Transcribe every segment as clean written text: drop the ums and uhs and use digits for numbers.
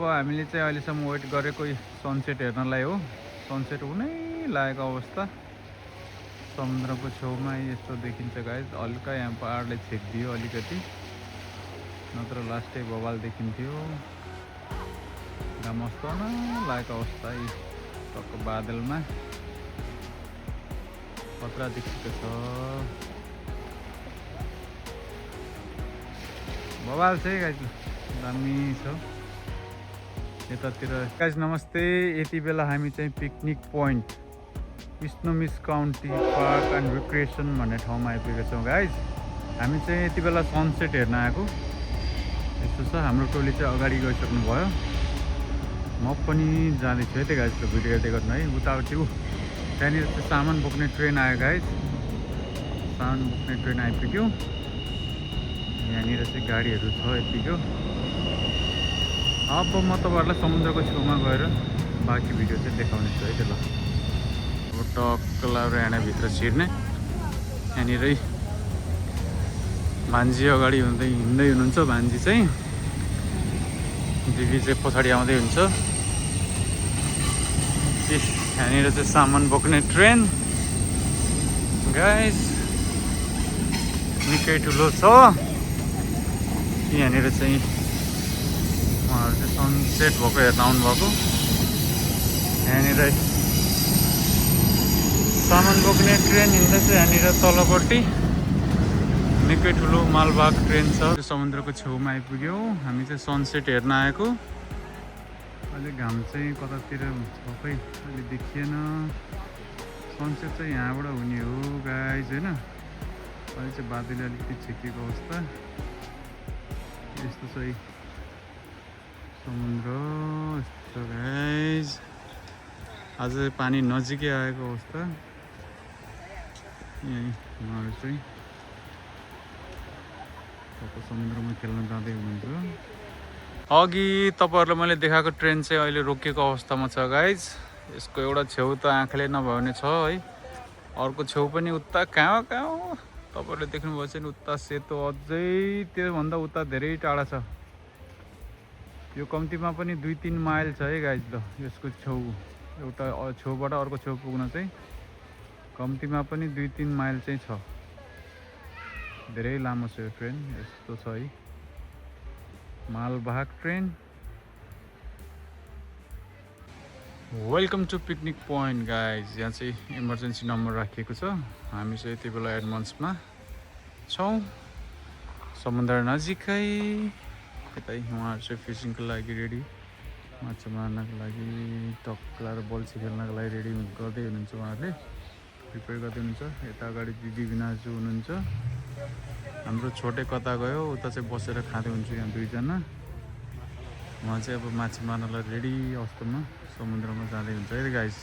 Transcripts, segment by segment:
हामीले चाहिँ अहिलेसम्म वेट गरेको सनसेट हेर्नलाई हो। सनसेट हुनै लागेको अवस्था समुद्रको छेउमा यस्तो देखिन्छ गाइस। हल्का यहाँ पहाडले छेकिदियो अलिकति, नत्र लास्टै बवाल देखिन्थ्यो। घाम अस्ताउन लागेको अवस्था यी टक्क बादलमा खतरा देखिएको छ। बवाल छ है गाइस, दामी छ यतातिर। गाइस नमस्ते, यति बेला हामी चाहिँ picnic point Snohomish county park and recreation भन्ने ठाउँमा आइपुगेका छौँ गाइस। हामी चाहिँ यति बेला सनसेट हेर्न आएको। यस्तो छ, हाम्रो टोली चाहिँ अगाडि गइसक्नु भयो। म पनि जाँदैछु है त गाइस, भिडियो हेर्दै गर्नु है। उता त्यो त्यहाँनिर चाहिँ सामान बोक्ने ट्रेन आयो गाइस, सामान बोक्ने ट्रेन आइपुग्यो। यहाँनिर चाहिँ गाडीहरू छ यतिको। अब म तपाईँहरूलाई समुद्रको छेउमा गएर बाँकी भिडियो चाहिँ देखाउने छु है त। ल अब टक्क लाएर भित्र छिर्ने। यहाँनिरै भान्जी अगाडि हिँड्दै हुनुहुन्छ। भान्जी चाहिँ, दिदी चाहिँ पछाडि आउँदै हुन्छ। यहाँनिर चाहिँ सामान बोक्ने ट्रेन गाइस, निकै ठुलो छ। यहाँनिर चाहिँ उहाँहरू चाहिँ सनसेट भएको हेर्न आउनुभएको। यहाँनिर सामान बोक्ने ट्रेन हिँड्दैछ। यहाँनिर तलपट्टि निकै ठुलो मालवाहक ट्रेन छ। समुद्रको छेउमा आइपुग्यौँ। हामी चाहिँ सनसेट हेर्न आएको। अहिले घाम चाहिँ कतातिर सबै अहिले देखिएन। सनसेट चाहिँ यहाँबाट हुने हो गाइस होइन। अहिले चाहिँ बादलले अलिकति छेकेको अवस्था यस्तो छ है समुद्र। यस्तो गाइस, आज पानी नजिकै आएको अवस्था। यहीँ उहाँहरू चाहिँ समुद्रमा खेल्न जाँदै हुनुहुन्छ। अघि तपाईँहरूलाई मैले देखाएको ट्रेन चाहिँ अहिले रोकिएको अवस्थामा छ गाइज। यसको एउटा छेउ त आँखाले नभए भने छ है, अर्को छेउ पनि उता कहाँ तपाईँहरूले देख्नुभएको छ नि, उता सेतो अझै त्योभन्दा उता धेरै टाढा छ। यो कम्तीमा पनि 2-3 माइल छ है गाइज। ल यसको छेउ, एउटा छेउबाट अर्को छेउ पुग्न चाहिँ कम्तीमा पनि 2-3 माइल चाहिँ छ। धेरै लामो छ यो ट्रेन। यस्तो छ है मालवाहक train. Welcome to picnic point guys. यहाँ चाहिँ इमर्जेन्सी नम्बर राखिएको छ। हामी चाहिँ यति बेला एडमन्समा छौँ, समुद्र नजिकै। यतै उहाँहरू चाहिँ फिसिङको लागि रेडी, माछा मार्नको लागि टक्लाएर बल्छी खेल्नको लागि रेडी गर्दै हुनुहुन्छ। उहाँहरूले प्रिपेयर गर्दै हुनुहुन्छ। यता अगाडि दिदी बिनाजु हुनुहुन्छ। हाम्रो छोटे कता गयो, उता चाहिँ बसेर खाँदै हुन्छु यहाँ दुईजना। उहाँ चाहिँ अब माछा मार्नलाई रेडी अवस्थामा समुद्रमा जाँदै हुन्छ है गाइस।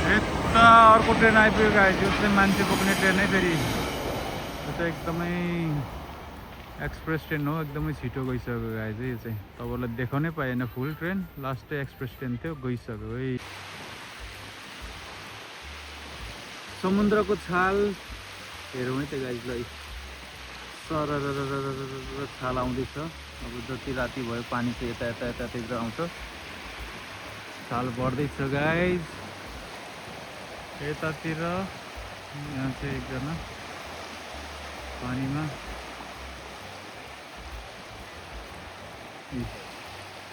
यता अर्को ट्रेन आइपुग्यो गाइस। यो चाहिँ मान्छे बोक्ने ट्रेन है फेरि। यो चाहिँ एकदमै एक्सप्रेस ट्रेन हो, एकदमै छिटो गइसक्यो गाइस। यो चाहिँ तपाईँलाई देखाउनै पाएन फुल ट्रेन, लास्टै एक्सप्रेस ट्रेन थियो, गइसक्यो है। समुद्रको छाल हेरौँ है त गाइस। ल सरर छाल आउँदैछ। अब जति राति भयो पानी चाहिँ यता यता यतातिर आउँछ। छाल बढ्दैछ गाइस यतातिर। यहाँ चाहिँ एकजना पानीमा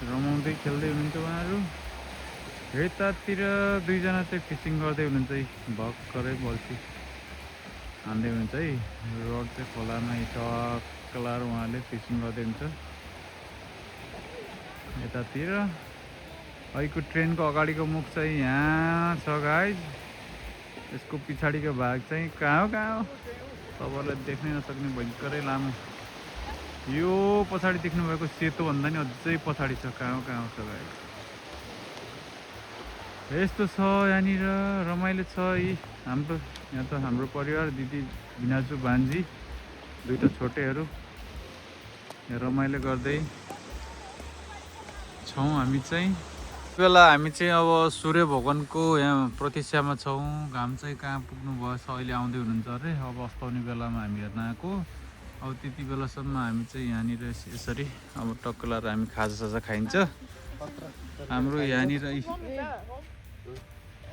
रमाउँदै खेल्दै हुनुहुन्छ उहाँहरू। यतातिर दुईजना चाहिँ फिसिङ गर्दै हुनुहुन्छ है, भर्खरै बल्छी हान्दै हुनुहुन्छ है। रड चाहिँ खोलामा टक्कलाएर उहाँले फिसिङ गर्दै हुन्छ। यतातिर अहिलेको ट्रेनको अगाडिको मुख चाहिँ यहाँ छ गाइज। यसको पछाडिको भाग चाहिँ कहाँ हो तपाईँहरूलाई देख्नै नसक्ने भयङ्करै लामो। यो पछाडि देख्नुभएको सेतो भन्दा नि अझै पछाडि छ, कहाँ हो छ गाइज। यस्तो छ यहाँनिर, रमाइलो छ। हाम्रो यहाँ त हाम्रो परिवार, दिदी बिनाजु भान्जी, दुईटा छोटेहरू रमाइलो गर्दै छौँ हामी चाहिँ। बेला हामी चाहिँ अब सूर्य भगवानको यहाँ प्रतीक्षामा छौँ। घाम चाहिँ कहाँ पुग्नु भएछ, अहिले आउँदै हुनुहुन्छ अरे। अब अस्ताउने बेलामा हामी हेर्न आएको। अब त्यति बेलासम्म हामी चाहिँ यहाँनिर यसरी अब टक्क लाएर हामी खाजासाजा खाइन्छ। हाम्रो यहाँनिर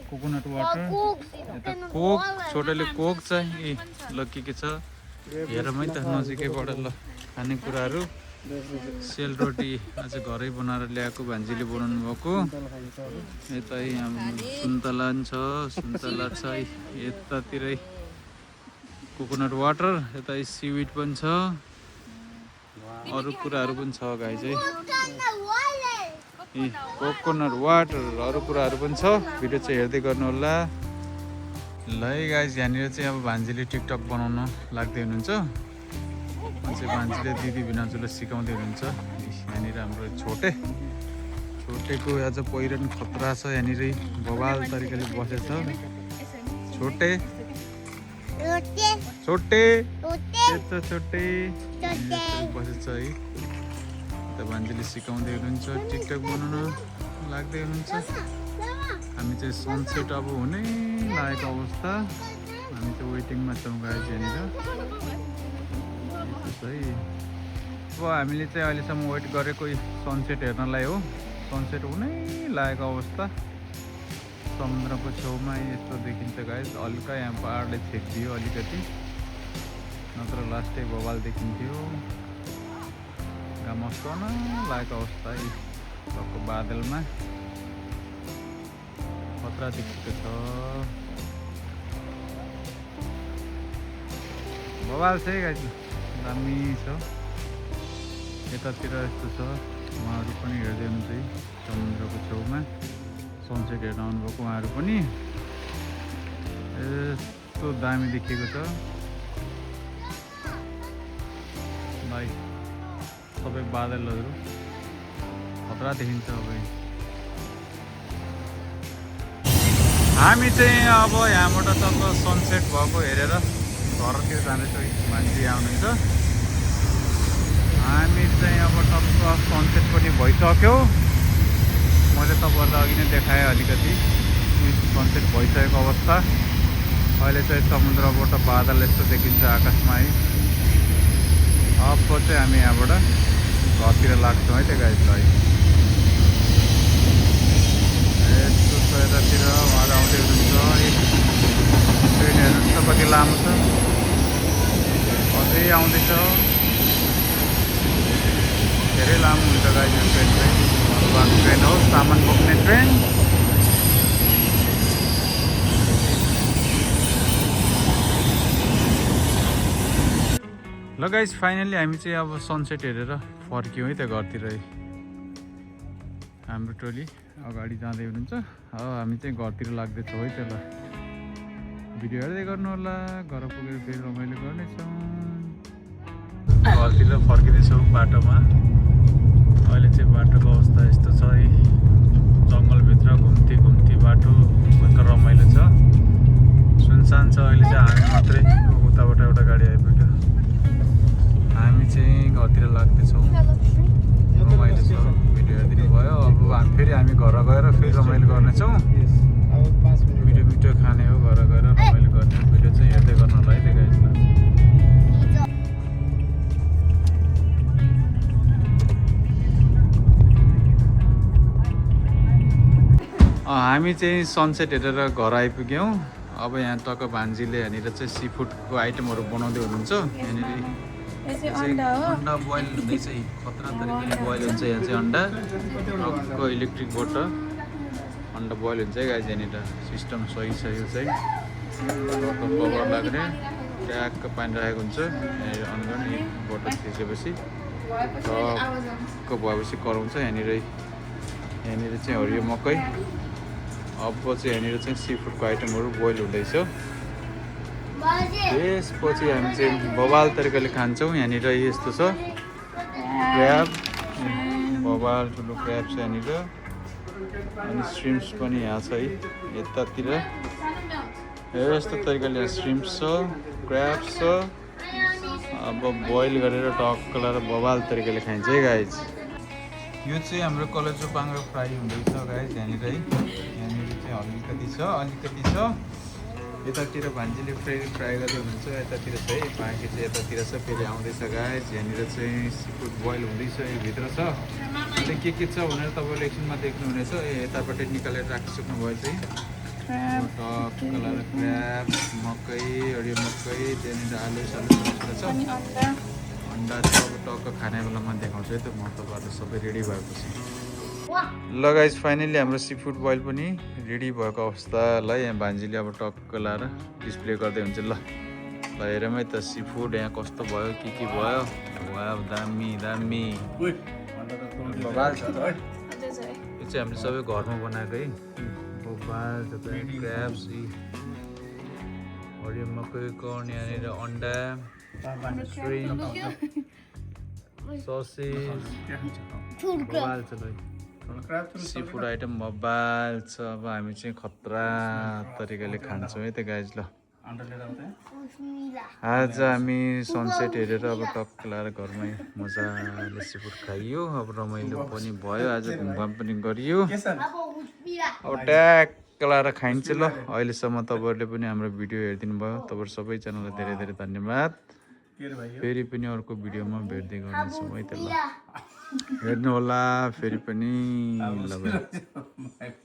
कोकोनट वाटर, यता कोक, छोटाले कोक चाहिँ ल के छ हेर मै त नजिकैबाट ल खानेकुराहरू सेलरोटी आज घरै बनाएर ल्याएको भान्जीले बनाउनु भएको। यतै सुन्तला छ, सुन्तला छ यतातिरै कोकोनट वाटर, यता सिविड पनि छ, अरू कुराहरू पनि छ गाई चाहिँ कोकोनट वाटर अरू कुराहरू पनि छ। भिडियो चाहिँ हेर्दै गर्नु होला। ल है गाइज यहाँनिर चाहिँ अब भान्जीले टिकटक बनाउन लाग्दै हुनुहुन्छ। चाहिँ भान्जीले दिदी भिनाजुलाई सिकाउँदै हुनुहुन्छ। यहाँनिर हाम्रो छोटेको आज पहिरन खतरा छ। यहाँनिर बवाल तरिकाले बसेछ। छोटे बसेछ है। त भान्जीले सिकाउँदै हुनुहुन्छ, टिकटक बनाउन लाग्दै हुनुहुन्छ। हामी चाहिँ सनसेट अब हुनै लागेको अवस्था, हामी चाहिँ वेटिङमा छौँ गाइज यहाँनिर है। अब हामीले चाहिँ अहिलेसम्म वेट गरेको सनसेट हेर्नलाई हो। सनसेट हुनै लागेको अवस्था समुद्रको छेउमा यस्तो देखिन्छ गाइज। हल्का यहाँ पहाडले छेकिदियो अलिकति, नत्र लास्टै बवाल देखिन्थ्यो। मस्कन लागेको अवस्था टक्क बादलमा खतरा देखिएको छ। बवाल छ है गाइज, दामी छ। यतातिर यस्तो छ, उहाँहरू पनि हेर्दै हुनुहुन्छ है समुद्रको छेउमा सनसेट हेर्न आउनुभएको उहाँहरू पनि। यस्तो दामी देखिएको छ भाइ। सबै बादलहरू खतरा देखिन्छ। अब हामी चाहिँ अब यहाँबाट टक्क सनसेट भएको हेरेर घरतिर जाँदैछौँ। भान्जी आउनुहुन्छ। हामी चाहिँ अब टक्क सनसेट पनि भइसक्यो। मैले तपाईँहरूलाई अघि नै देखाएँ अलिकति सनसेट भइसकेको अवस्था। अहिले चाहिँ समुद्रबाट बादल यस्तो देखिन्छ आकाशमा है। अब चाहिँ हामी यहाँबाट घरतिर लाग्छौँ है त्यो गाइजलाई। यस्तो छ यतातिर उहाँहरू आउँदै हुनुहुन्छ। ट्रेन हेर्नुहोस् त कति लामो छ, अझै आउँदैछ। धेरै लामो हुन्छ गाइज यो ट्रेन चाहिँ। ट्रेन हो, सामान बोक्ने ट्रेन। ल गाइज फाइनली हामी चाहिँ अब सनसेट हेरेर फर्क्यौँ है त घरतिर है। हाम्रो टोली अगाडि जाँदै हुनुहुन्छ। हामी चाहिँ घरतिर लाग्दैछौँ है त। ल भिडियो हेर्दै गर्नु होला। घर पुगेर फेरि रमाइलो गर्नेछौँ। घरतिर फर्किँदैछौँ बाटोमा। अहिले चाहिँ बाटोको अवस्था यस्तो छ है। जङ्गलभित्र घुम्ती बाटो कस्तो रमाइलो छ। सुनसान छ। अहिले चाहिँ हामी मात्रै, उताबाट एउटा गाडी आइपुग्यो। हामी चाहिँ घरतिर लाग्दैछौँ। रमाइलो छ। भिडियो हेरिदिनु भयो। अब फेरि हामी घर गएर फेरि रमाइलो गर्नेछौँ। मिठो खाने हो, घर गएर रमाइलो गर्ने। भिडियो चाहिँ हेर्दै गर्नु होला है त्यो गाइजलाई। हामी चाहिँ सनसेट हेरेर घर आइपुग्यौँ। अब यहाँ टक्क भान्जीले यहाँनिर चाहिँ सी फुडको आइटमहरू बनाउँदै हुनुहुन्छ। यहाँनिर अन्डा बोइल हुँदैछ। खतरा तरिकाले बोइल हुन्छ। यहाँ चाहिँ अन्डा टक्क इलेक्ट्रिकबाट अन्डा बोइल हुन्छ है गाइज। यहाँनिर सिस्टम सही छ। यो चाहिँ टक्क कभर लाग्ने ट्याक्क पानी राखेको हुन्छ। यहाँनिर अन गर्ने बटन थिचेपछि टक्क भएपछि कराउँछ। यहाँनिर चाहिँ हरियो मकै। अब चाहिँ यहाँनिर चाहिँ सी फुडको आइटमहरू बोइल हुँदैछ। त्यसपछि हामी चाहिँ बवाल तरिकाले खान्छौँ। यहाँनिर यस्तो छ क्र्याब, बवाल ठुलो क्र्याब छ यहाँनिर। अनि श्रिम्प्स पनि यहाँ छ है यतातिर। यस्तो तरिकाले यहाँ श्रिम्प्स छ, क्र्याब्स छ। अब बोइल गरेर टक्क लगाएर बवाल तरिकाले खाइन्छ है गाइज। यो चाहिँ हाम्रो कलेजो बाङ्गो फ्राई हुँदैछ गाइज यहाँनिर है। यहाँनिर चाहिँ अलिकति छ यतातिर भान्जीले फ्राई गर्दै हुनुहुन्छ यतातिर चाहिँ बाँकी चाहिँ यतातिर छ फेरि आउँदैछ गाइस यहाँनिर चाहिँ सी फुड बोइल हुँदैछ यो भित्र छ चाहिँ के छ भनेर तपाईँले एकछिनमा देख्नुहुनेछ यतापट्टि निकालेर राखिसक्नुभयो चाहिँ टक कलर क्र्याब मकै हरियो मकै त्यहाँनिर आलु सालु छ अन्डा चाहिँ अब टक्क खाने बेलामा देखाउँछु है त म तपाईँहरू सबै रेडी भएपछि ल गाइस फाइनली हाम्रो सी फुड बोइल पनि रेडी भएको अवस्थालाई यहाँ भान्जीले अब टक्क लाएर डिस्प्ले गर्दै हुन्छ ल हेरौँ है त सी फुड यहाँ कस्तो भयो के भयो वाह दामी दामी यो चाहिँ हामीले सबै घरमा बनाएको है बबाल क्र्याब्स हरियो मकै कर्न यहाँनिर अन्डा ससेज बबाल छ सी फुड आइटम बबाल छ अब हामी चाहिँ खतरा तरिकाले खान्छौँ है त गाइज ल आज हामी सनसेट हेरेर अब टक्क लाएर घरमै मजाले सी फुड खाइयो अब रमाइलो पनि भयो आज घुमघाम पनि गरियो अब ट्याक्क लाएर खाइन्छ ल अहिलेसम्म तपाईँहरूले पनि हाम्रो भिडियो हेरिदिनु भयो तपाईँहरू सबैजनालाई धेरै धेरै धन्यवाद फेरि पनि अर्को भिडियोमा भेट्दै गर्नेछौँ है त ल हेर्नु होला फेरि पनि ल